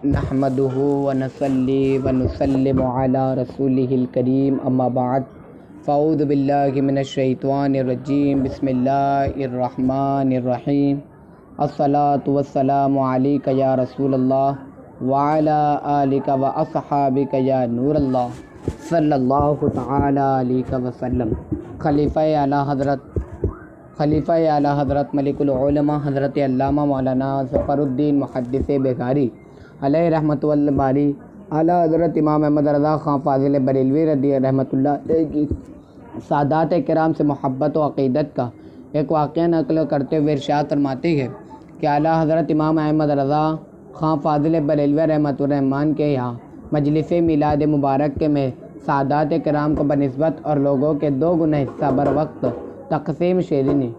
نحمده ونصلي ونسلم على رسوله الكريم اما بعد فاعوذ باللہ من الشیطان الرجیم بسم اللہ الرحمن الرحیم الصلاۃ والسلام علیک یا رسول اللہ وعلی آلک واصحابک یا نور اللہ صلی اللہ تعالی علیہ وسلم۔ خلیفہ اعلیٰ حضرت ملک العلماء حضرت علامہ مولانا ظفر الدین محدث بخاری علیہ رحمۃ اللہ باری، اعلیٰ حضرت امام احمد رضا خان فاضل بریلوی رضی رحمۃ اللہ علیہ کی سادات کرام سے محبت و عقیدت کا ایک واقعہ نقل کرتے ہوئے ارشاد فرماتے ہیں کہ اعلیٰ حضرت امام احمد رضا خان فاضل بریلوی رحمۃ الرحمن کے یہاں مجلس میلاد مبارک کے میں سادات کرام کو بنسبت اور لوگوں کے 2 گنا حصہ بر وقت تقسیم شیرنی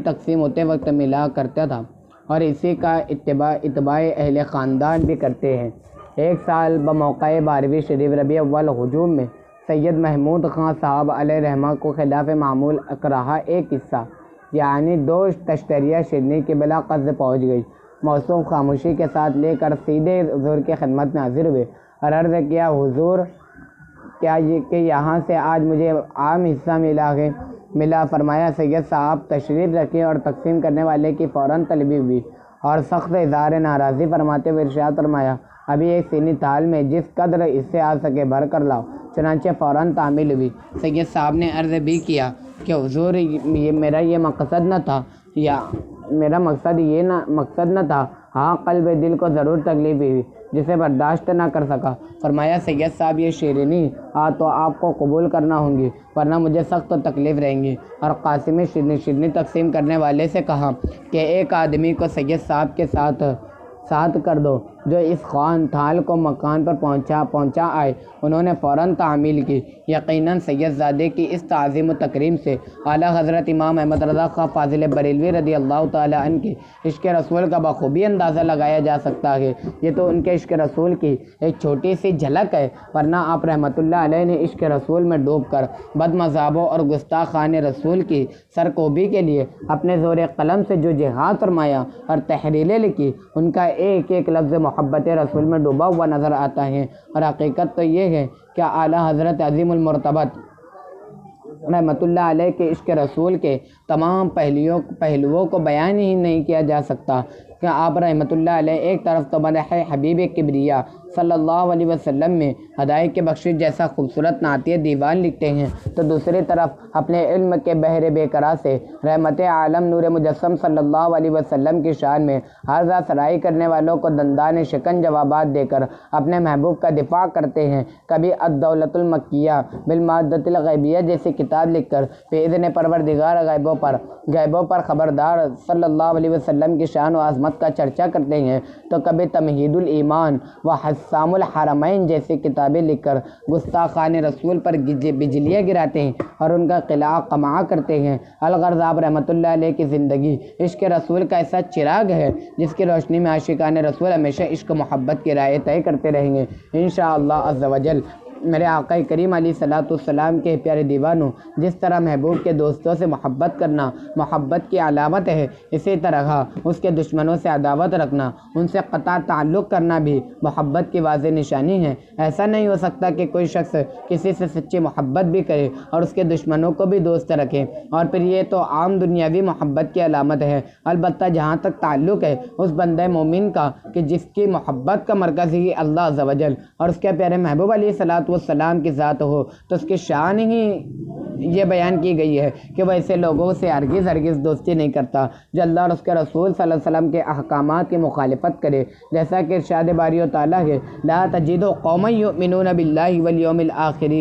تقسیم ہوتے وقت ملا کرتا تھا، اور اسی کا اتباع اہل خاندان بھی کرتے ہیں۔ ایک سال بموقع 12ویں شریف ربیع اول ہجوم میں سید محمود خان صاحب علیہ رحمہ کو خلاف معمول اقراہا ایک حصہ یعنی 2 تشتریہ شیرنی کی بلا قصد پہنچ گئی۔ موصوف خاموشی کے ساتھ لے کر سیدھے حضور کی خدمت میں حاضر ہوئے اور عرض کیا، حضور کیا کہ یہاں سے آج مجھے عام حصہ ملا؟ فرمایا، سید صاحب تشریف رکھیں، اور تقسیم کرنے والے کی فوراً طلبی ہوئی اور سخت اظہار ناراضی فرماتے ہوئے ارشاد فرمایا، ابھی ایک سینی تھال میں جس قدر اس سے آ سکے بھر کر لاؤ۔ چنانچہ فوراً تعمیل ہوئی۔ سید صاحب نے عرض بھی کیا کہ حضور میرا مقصد نہ تھا، ہاں قلب دل کو ضرور تکلیف ہوئی جسے برداشت نہ کر سکا۔ فرمایا، سید صاحب یہ شیرینی تو آپ کو قبول کرنا ہوں گی، ورنہ مجھے سخت تکلیف رہیں گی۔ اور قاسمی شیرنی تقسیم کرنے والے سے کہا کہ ایک آدمی کو سید صاحب کے ساتھ کر دو جو اس خوان تھال کو مکان پر پہنچا آئے۔ انہوں نے فوراً تعمیل کی۔ یقیناً سید زادے کی اس تعظیم و تکریم سے اعلیٰ حضرت امام احمد رضا خان فاضل بریلوی رضی اللہ تعالیٰ عنہ کے عشق رسول کا بخوبی اندازہ لگایا جا سکتا ہے۔ یہ تو ان کے عشق رسول کی ایک چھوٹی سی جھلک ہے، ورنہ آپ رحمۃ اللہ علیہ نے عشق رسول میں ڈوب کر بد مذہبوں اور گستاخان رسول کی سرکوبی کے لیے اپنے زور قلم سے جو جہاد فرمایا اور تحریریں لکھی، ان کا ایک ایک لفظ محبت رسول میں ڈوبا ہوا نظر آتا ہے۔ اور حقیقت تو یہ ہے کہ اعلیٰ حضرت عظیم المرتبت رحمۃ اللہ علیہ کے عشق رسول کے تمام پہلوؤں کو بیان ہی نہیں کیا جا سکتا کہ آپ رحمۃ اللہ علیہ ایک طرف تو مدح حبیب کبریا صلی اللہ علیہ وسلم میں ہدایت کے بخشش جیسا خوبصورت نعتیہ دیوان لکھتے ہیں، تو دوسری طرف اپنے علم کے بحر بے قرار سے رحمت عالم نور مجسم صلی اللہ علیہ وسلم کی شان میں عرضہ سرائی کرنے والوں کو دندان شکن جوابات دے کر اپنے محبوب کا دفاع کرتے ہیں۔ کبھی الدولۃ المکیہ بالمادۃ الغیبیہ جیسی کتاب لکھ کر بإذن پروردگار غیبوں پر خبردار صلی اللہ علیہ وسلم کی شان و عظمت کا چرچا کرتے ہیں، تو کبھی تمہید الایمان و حسام الحرمین جیسی کتابیں لکھ کر گستاخان رسول پر بجلیاں گراتے ہیں اور ان کا قلع قمع کرتے ہیں۔ الغرض آپ رحمۃ اللہ علیہ کی زندگی عشق رسول کا ایسا چراغ ہے جس کی روشنی میں عاشقان رسول ہمیشہ عشق و محبت کی راہیں طے کرتے رہیں گے انشاءاللہ عز و جل۔ میرے آقا کریم علیہ الصلوۃ والسلام کے پیارے دیوانوں، جس طرح محبوب کے دوستوں سے محبت کرنا محبت کی علامت ہے، اسی طرح اس کے دشمنوں سے عداوت رکھنا، ان سے قطع تعلق کرنا بھی محبت کی واضح نشانی ہے۔ ایسا نہیں ہو سکتا کہ کوئی شخص کسی سے سچی محبت بھی کرے اور اس کے دشمنوں کو بھی دوست رکھے، اور پھر یہ تو عام دنیاوی محبت کی علامت ہے۔ البتہ جہاں تک تعلق ہے اس بندہ مومن کا کہ جس کی محبت کا مرکز ہی اللہ عز و جل اور اس کے پیارے محبوب علیہ الصلوۃ والسلام کی ذات ہو، تو اس کی شان ہی یہ بیان کی گئی ہے کہ وہ ایسے لوگوں سے ہرگز دوستی نہیں کرتا جو اللہ اور اس کے رسول صلی اللہ علیہ وسلم کے احکامات کی مخالفت کرے، جیسا کہ ارشاد باری و تعالیٰ ہے، لا تجد قوما یؤمنون باللہ والیوم الآخر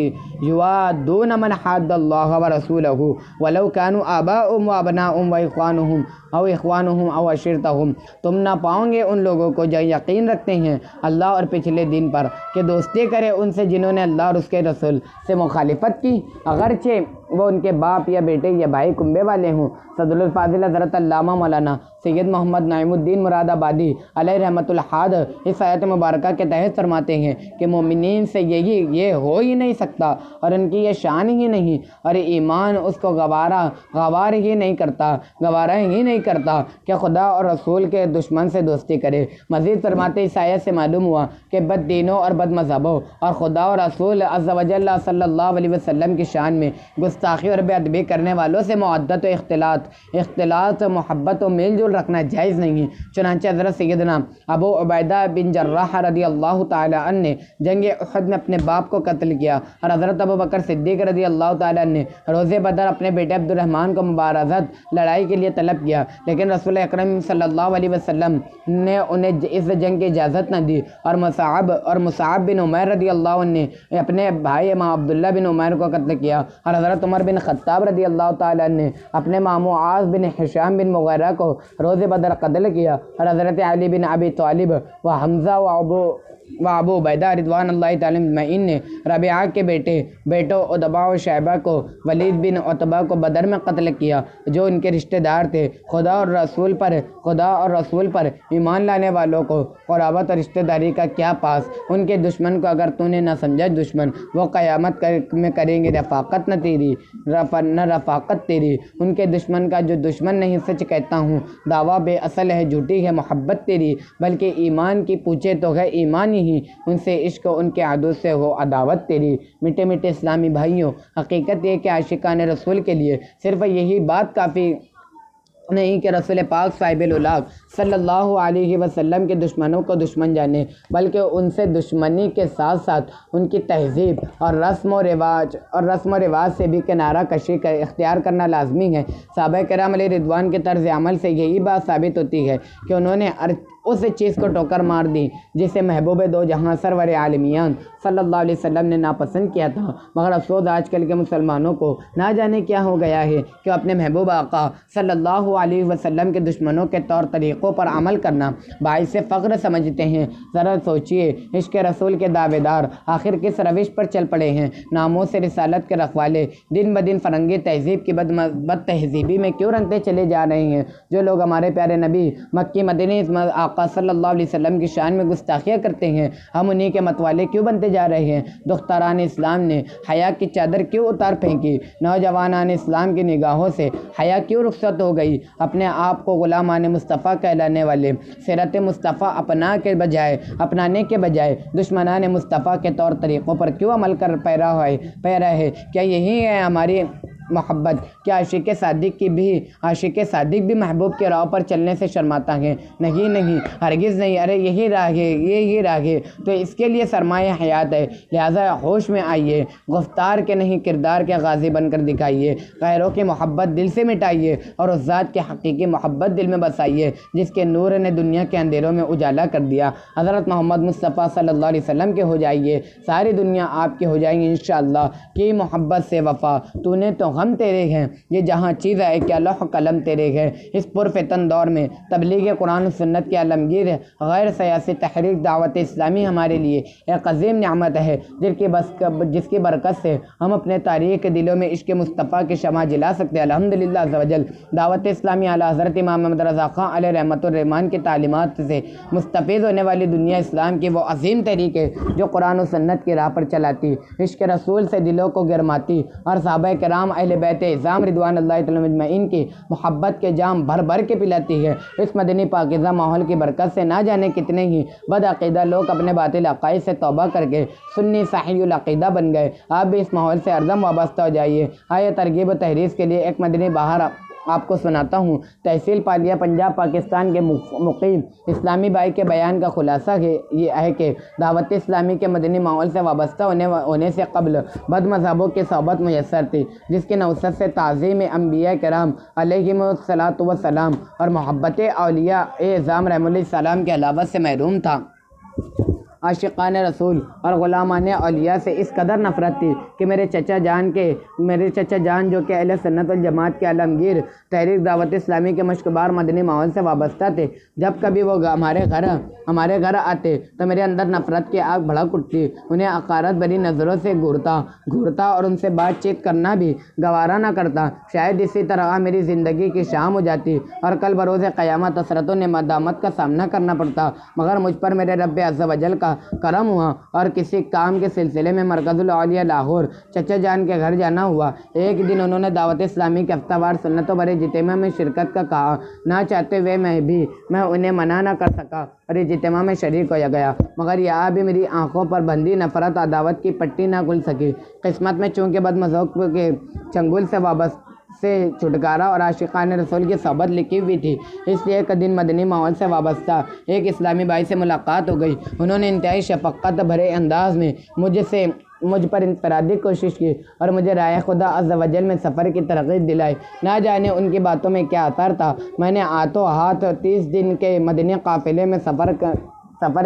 یوادون من حاد اللہ ورسولہ ولو كانوا آباءهم وابناءهم واخوانهم او عشیرتهم۔ تم نہ پاؤ گے ان لوگوں کو جو یقین رکھتے ہیں اللہ اور پچھلے دن پر کہ دوستی کرے ان سے جنہوں نے اللہ اور اس کے رسول سے مخالفت کی، اگرچہ وہ ان کے باپ یا بیٹے یا بھائی کنبے والے ہوں۔ صدر الفاضل حضرت علامہ مولانا سید محمد نعیم الدین مراد آبادی علیہ رحمۃ الحاد اس آیت مبارکہ کے تحت فرماتے ہیں کہ مومنین سے یہ ہو ہی نہیں سکتا اور ان کی یہ شان ہی نہیں، اور ایمان اس کو گوارا ہی نہیں کرتا کہ خدا اور رسول کے دشمن سے دوستی کرے۔ مزید فرماتے اس آیت سے معلوم ہوا کہ بد دینوں اور بد مذہبوں اور خدا اور رسول عز و جل صلی اللہ علیہ وسلم کی شان میں گستاخی اور بے ادبی کرنے والوں سے معدت و اختلاط محبت و میل جول رکھنا جائز نہیں۔ چنانچہ حضرت سیدنا ابو عبیدہ بن جراح رضی اللہ تعالی عنہ نے جنگ احد میں اپنے باپ کو قتل کیا، اور حضرت ابو بکر صدیق رضی اللہ تعالی عنہ نے روز بدر اپنے بیٹے عبد الرحمن کو مبارزت لڑائی کے لیے طلب کیا، لیکن رسول اکرم صلی اللہ علیہ وسلم نے انہیں اس جنگ کی اجازت نہ دی، اور مصعب بن عمیر رضی اللہ عنہ نے اپنے بھائی امام عبداللہ بن عمیر کو قتل کیا، اور حضرت عمر بن خطاب رضی اللہ تعالی عنہ نے اپنے ماموں معاذ بن ہشام بن مغیرہ کو روز بدر قتل کیا، اور حضرت علی بن ابی طالب و حمزہ و ابو عبیدہ رضوان اللہ تعالی اجمعین نے ربیعہ کے بیٹوں عتبہ و شیبہ کو ولید بن عتبہ کو بدر میں قتل کیا، جو ان کے رشتہ دار تھے۔ خدا اور رسول پر ایمان لانے والوں کو قرابت اور رشتہ داری کا کیا پاس، ان کے دشمن کو اگر تو نے نہ سمجھا دشمن، وہ قیامت میں کریں گے رفاقت نہ رفاقت تیری، ان کے دشمن کا جو دشمن نہیں، سچ کہتا ہوں دعویٰ بے اصل ہے، جھوٹی ہے محبت تیری، بلکہ ایمان کی پوچھے تو ہے ایمان ہی، ان سے عشق ان کے عدو سے ہو عداوت تیری۔ میٹھے میٹھے اسلامی بھائیوں، حقیقت یہ کہ عاشقان رسول کے لیے صرف یہی بات کافی نہیں کہ رسول پاک صاحب الولاق صلی اللہ علیہ وسلم کے دشمنوں کو دشمن جانے، بلکہ ان سے دشمنی کے ساتھ ساتھ ان کی تہذیب اور رسم و رواج سے بھی کنارہ کشی اختیار کرنا لازمی ہے۔ صحابہ کرام علیہ رضوان کے طرز عمل سے یہی بات ثابت ہوتی ہے کہ انہوں نے اس چیز کو ٹوکر مار دی جسے محبوب دو جہاں سرور عالمیان صلی اللہ علیہ وسلم نے ناپسند کیا تھا، مگر افسوس آج کل کے مسلمانوں کو نہ جانے کیا ہو گیا ہے کہ اپنے محبوب آقا صلی اللہ علیہ وسلم کے دشمنوں کے طور طریقوں پر عمل کرنا باعث فخر سمجھتے ہیں۔ ذرا سوچئے، عشق رسول کے دعوے دار آخر کس روش پر چل پڑے ہیں؟ ناموں سے رسالت کے رکھوالے دن بدن فرنگی تہذیب کی بد تہذیبی میں کیوں رنگتے چلے جا رہے ہیں؟ جو لوگ ہمارے پیارے نبی مکی مدنی آقا صلی اللہ علیہ وسلم کی شان میں گستاخیاں کرتے ہیں، ہم انہی کے متوالے کیوں بنتے جا رہے ہیں؟ دختران اسلام نے حیا کی چادر کیوں اتار پھینکی؟ نوجوانان اسلام کی نگاہوں سے حیا کیوں رخصت ہو گئی؟ اپنے آپ کو غلامان مصطفیٰ کہلانے والے سیرت مصطفیٰ اپنانے کے بجائے دشمنان مصطفیٰ کے طور طریقوں پر کیوں عمل کر پیرا ہے؟ کیا یہی ہے ہماری محبت؟ کیا عاشق صادق بھی محبوب کے راہ پر چلنے سے شرماتا ہے؟ نہیں، ہرگز نہیں۔ ارے یہی راہ ہے تو اس کے لیے سرمایہ حیات ہے، لہٰذا ہوش میں آئیے، گفتار کے نہیں کردار کے غازی بن کر دکھائیے، غیروں کی محبت دل سے مٹائیے اور اس ذات کی حقیقی محبت دل میں بسائیے جس کے نور نے دنیا کے اندھیروں میں اجالا کر دیا۔ حضرت محمد مصطفیٰ صلی اللہ علیہ وسلم کے ہو جائیے، ساری دنیا آپ کی ہو جائیں گی انشاءاللہ۔ کی محبت سے وفا تو نے تو غم تیرے ہیں، یہ جہاں چیز ہے کیا لوح قلم تیرے ہے۔ اس پرفتن دور میں تبلیغ قرآن و سنت کے عالمگیر غیر سیاسی تحریک دعوت اسلامی ہمارے لیے ایک عظیم نعمت ہے، جس کی برکت سے ہم اپنے تاریخ دلوں میں عشق مصطفیٰ کی شمع جلا سکتے ہیں۔ الحمدللہ عز و جل دعوت اسلامی اعلیٰ حضرت امام محمد رضا خان علیہ رحمۃ الرحمان کی تعلیمات سے مستفید ہونے والی دنیا اسلام کی وہ عظیم تحریک ہے جو قرآن و سنت کی راہ پر چلاتی، عشق رسول سے دلوں کو گرماتی اور صحابہ کرام اہل بیت اعظام رضوان اللہ تعالی اجمعین کی محبت کے جام بھر بھر کے پلاتی ہے۔ اس مدنی پاکیزہ ماحول کی برکت سے نہ جانے کتنے ہی بد عقیدہ لوگ اپنے باطل عقائد سے توبہ کر کے سنی صحیح العقیدہ بن گئے۔ آپ بھی اس ماحول سے ہردم وابستہ ہو جائیے۔ آئے ترغیب و تحریض کے لیے ایک مدنی بہار آپ کو سناتا ہوں۔ تحصیل پالیا پنجاب پاکستان کے مقیم اسلامی بھائی کے بیان کا خلاصہ یہ ہے کہ دعوت اسلامی کے مدنی ماحول سے وابستہ ہونے سے قبل بد مذہبوں کی صحبت میسر تھی، جس کی نوست سے تعظیم انبیاء کرام علیہم الصلاۃ والسلام اور محبت اولیاء اعظام رحمۃ اللہ السلام کے علاوہ سے محروم تھا۔ عاشقان رسول اور غلامان اولیاء سے اس قدر نفرت تھی کہ میرے چچا جان جو کہ اہل سنت والجماعت کے عالمگیر تحریک دعوت اسلامی کے مشکبار مدنی ماحول سے وابستہ تھے، جب کبھی وہ ہمارے گھر آتے تو میرے اندر نفرت کی آگ بھڑک اٹھتی، انہیں حقارت بھری نظروں سے گھورتا اور ان سے بات چیت کرنا بھی گوارا نہ کرتا۔ شاید اسی طرح میری زندگی کی شام ہو جاتی اور کل بروز قیامت حسرت و ندامت کا سامنا کرنا پڑتا، مگر مجھ پر میرے رب عز و جل کا کرم ہوا اور کسی کام کے سلسلے میں مرکز الاولیاء لاہور چچا جان کے گھر جانا ہوا۔ ایک دن انہوں نے دعوت اسلامی کے ہفتہ وار سنتوں بھرے اجتماع میں شرکت کا کہا، نہ چاہتے ہوئے میں انہیں منع نہ کر سکا اور اجتماع میں شریک ہو گیا، مگر یہاں بھی میری آنکھوں پر بندھی نفرت عداوت کی پٹی نہ کھل سکی۔ قسمت میں چونکہ بدمذوق کے چنگل سے چھٹکارا اور عاشقان رسول کی صحبت لکھی ہوئی تھی، اس لیے ایک دن مدنی ماحول سے وابستہ ایک اسلامی بھائی سے ملاقات ہو گئی۔ انہوں نے انتہائی شفقت بھرے انداز میں مجھ پر انفرادی کوشش کی اور مجھے راہ خدا عز و جل میں سفر کی ترغیب دلائی۔ نہ جانے ان کی باتوں میں کیا اثر تھا، میں نے ہاتھوں ہاتھ 30 دن کے مدنی قافلے میں سفر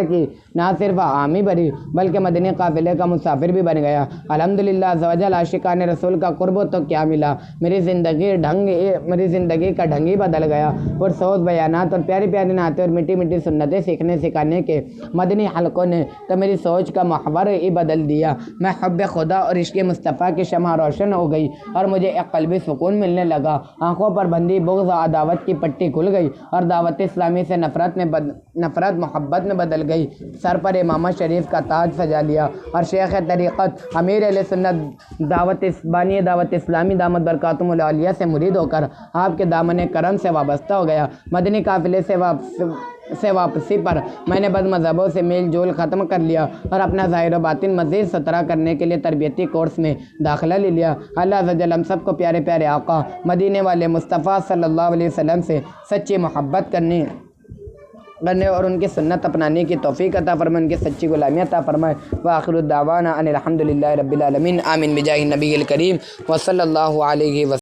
کی، نہ صرف حامی بری بلکہ مدنی قافلے کا مسافر بھی بن گیا۔ الحمدللہ عز و جل عاشقان رسول کا قرب تو کیا ملا، میری زندگی کا ڈھنگ ہی بدل گیا۔ پرسوز بیانات اور پیاری پیاری نعتیں اور میٹھی میٹھی سنتیں سیکھنے سکھانے کے مدنی حلقوں نے تو میری سوچ کا محور ہی بدل دیا۔ میں حب خدا اور عشق مصطفیٰ کی شمع روشن ہو گئی اور مجھے ایک قلبی سکون ملنے لگا۔ آنکھوں پر بندھی بغض عداوت کی پٹی کھل گئی اور دعوت اسلامی سے نفرت محبت میں بدل گئی۔ سر پر امامہ شریف کا تاج سجا لیا اور شیخ طریقت امیر اہل سنت بانی دعوت اسلامی دامت برکاتہم العالیہ سے مرید ہو کر آپ کے دامن کرم سے وابستہ ہو گیا۔ مدنی قافلے سے واپسی پر میں نے بد مذہبوں سے میل جول ختم کر لیا اور اپنا ظاہر و باطن مزید ستھرا کرنے کے لیے تربیتی کورس میں داخلہ لے لیا۔ اللہ عز و جل ہم سب کو پیارے پیارے آقا مدینے والے مصطفیٰ صلی اللہ علیہ وسلم سے سچی محبت کرنے اور ان کی سنت اپنانے کی توفیق عطا فرمائے، ان کی سچی غلامی عطا فرمائے۔ وآخر الدعوانا ان الحمدللہ رب العالمین، آمین بجاہ النبی الکریم وصلی اللہ علیہ وسلم۔